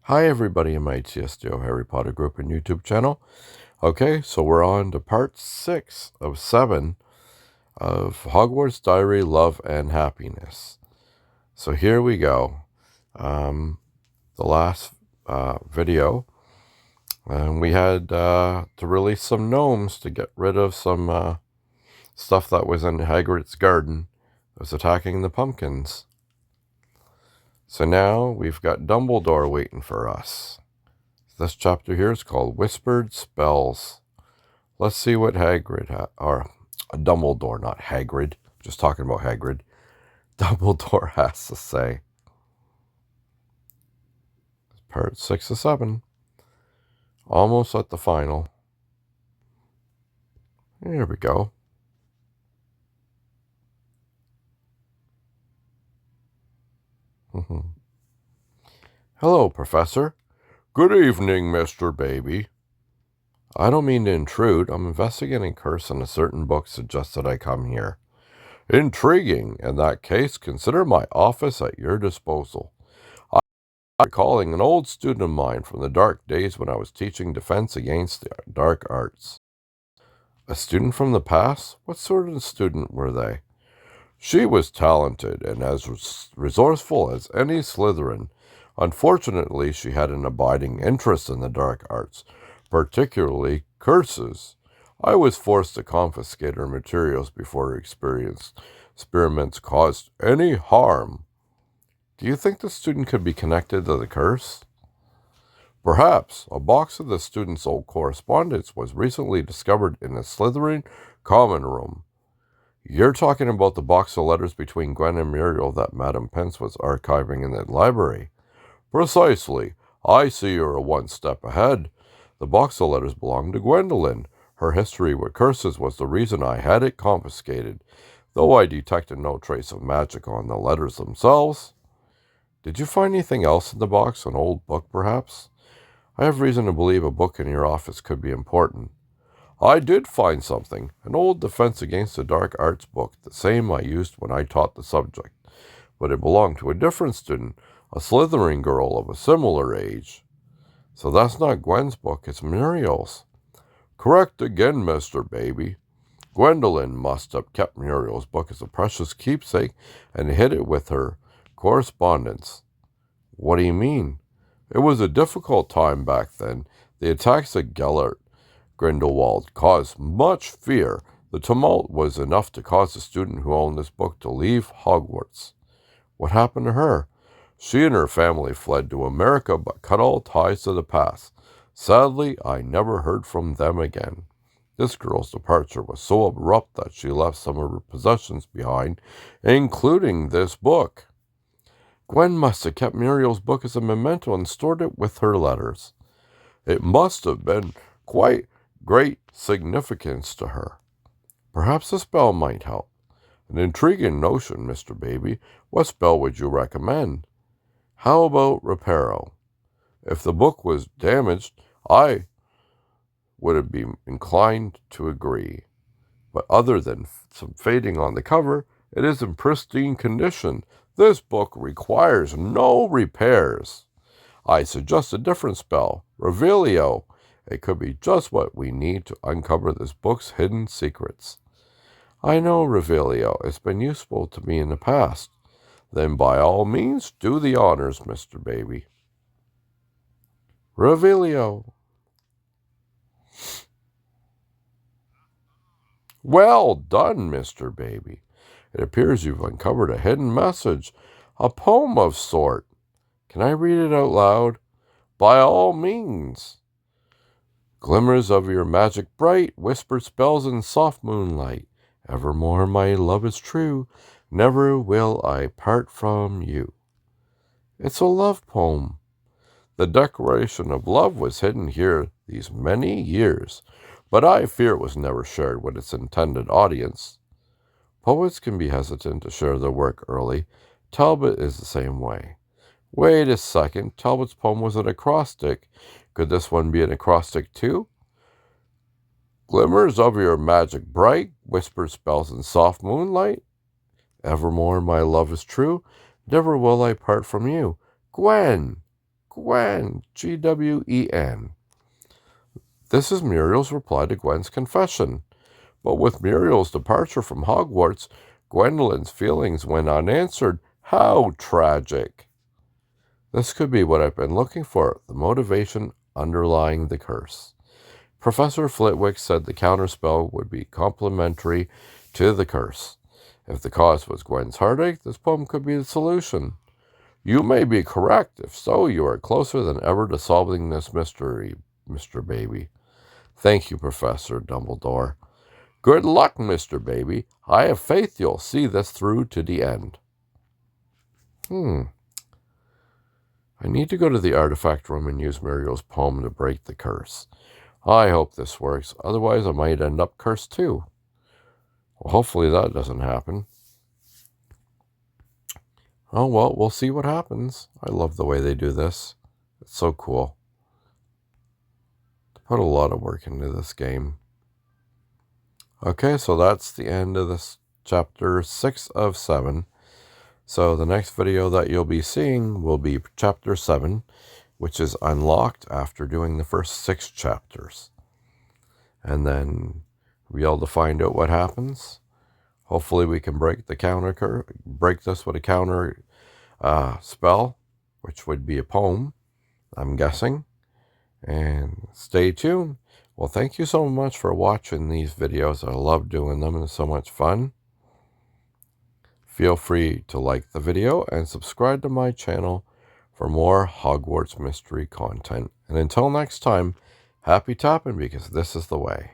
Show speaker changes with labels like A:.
A: Hi everybody in my TSDO Harry Potter group and YouTube channel. Okay, so we're on to part 6 of 7 of Hogwarts Diary, Love and Happiness. So here we go. The last video, we had to release some gnomes to get rid of some stuff that was in Hagrid's garden that was attacking the pumpkins. So now we've got Dumbledore waiting for us. This chapter here is called Whispered Spells. Let's see what or Dumbledore, not Hagrid, just talking about Hagrid, Dumbledore has to say. Part 6 of 7. Almost at the final. Here we go. Hello, Professor. Good evening, Mr. Baby. I don't mean to intrude. I'm investigating a curse in a certain book suggested I come here. Intriguing. In that case, consider my office at your disposal. I'm recalling an old student of mine from the dark days when I was teaching defense against the dark arts. A student from the past? What sort of student were they? She was talented and as resourceful as any Slytherin. Unfortunately, she had an abiding interest in the dark arts, particularly curses. I was forced to confiscate her materials before her experiments caused any harm. Do you think the student could be connected to the curse? Perhaps. A box of the student's old correspondence was recently discovered in the Slytherin common room. You're talking about the box of letters between Gwen and Muriel that Madame Pence was archiving in the library. Precisely. I see you're one step ahead. The box of letters belonged to Gwendolen. Her history with curses was the reason I had it confiscated, though I detected no trace of magic on the letters themselves. Did you find anything else in the box? An old book, perhaps? I have reason to believe a book in your office could be important. I did find something, an old Defense Against the Dark Arts book, the same I used when I taught the subject, but it belonged to a different student, a Slytherin girl of a similar age. So that's not Gwen's book, it's Muriel's. Correct again, Mr. Baby. Gwendolen must have kept Muriel's book as a precious keepsake and hid it with her correspondence. What do you mean? It was a difficult time back then. The attacks at Grindelwald caused much fear. The tumult was enough to cause the student who owned this book to leave Hogwarts. What happened to her? She and her family fled to America but cut all ties to the past. Sadly, I never heard from them again. This girl's departure was so abrupt that she left some of her possessions behind, including this book. Gwen must have kept Muriel's book as a memento and stored it with her letters. It must have been quite great significance to her. Perhaps a spell might help. An intriguing notion, Mr. Baby. What spell would you recommend? How about Reparo? If the book was damaged, I would be inclined to agree. But other than some fading on the cover, it is in pristine condition. This book requires no repairs. I suggest a different spell, Revelio. It could be just what we need to uncover this book's hidden secrets. I know Revelio. It's been useful to me in the past. Then by all means, do the honors, Mr. Baby. Revelio. Well done, Mr. Baby. It appears you've uncovered a hidden message, a poem of sort. Can I read it out loud? By all means. Glimmers of your magic bright, whisper spells in soft moonlight. Evermore my love is true, never will I part from you. It's a love poem. The declaration of love was hidden here these many years, but I fear it was never shared with its intended audience. Poets can be hesitant to share their work early. Talbot is the same way. Wait a second, Talbot's poem was an acrostic. Could this one be an acrostic too? Glimmers of your magic bright, whisper spells in soft moonlight. Evermore my love is true, never will I part from you. Gwen! Gwen, Gwen. This is Muriel's reply to Gwen's confession. But with Muriel's departure from Hogwarts, Gwendolyn's feelings went unanswered. How tragic. This could be what I've been looking for, the motivation underlying the curse. Professor Flitwick said the counterspell would be complementary to the curse. If the cause was Gwen's heartache, this poem could be the solution. You may be correct. If so, you are closer than ever to solving this mystery, Mr. Baby. Thank you, Professor Dumbledore. Good luck, Mr. Baby. I have faith you'll see this through to the end. I need to go to the artifact room and use Muriel's poem to break the curse. I hope this works. Otherwise, I might end up cursed too. Well, hopefully that doesn't happen. Oh, well, we'll see what happens. I love the way they do this. It's so cool. They put a lot of work into this game. Okay, so that's the end of this chapter 6 of 7. So the next video that you'll be seeing will be chapter 7, which is unlocked after doing the first 6 chapters. And then we'll be able to find out what happens. Hopefully we can break this with a counter spell, which would be a poem, I'm guessing. And stay tuned. Well, thank you so much for watching these videos. I love doing them, and it's so much fun. Feel free to like the video and subscribe to my channel for more Hogwarts mystery content. And until next time, happy tapping, because this is the way.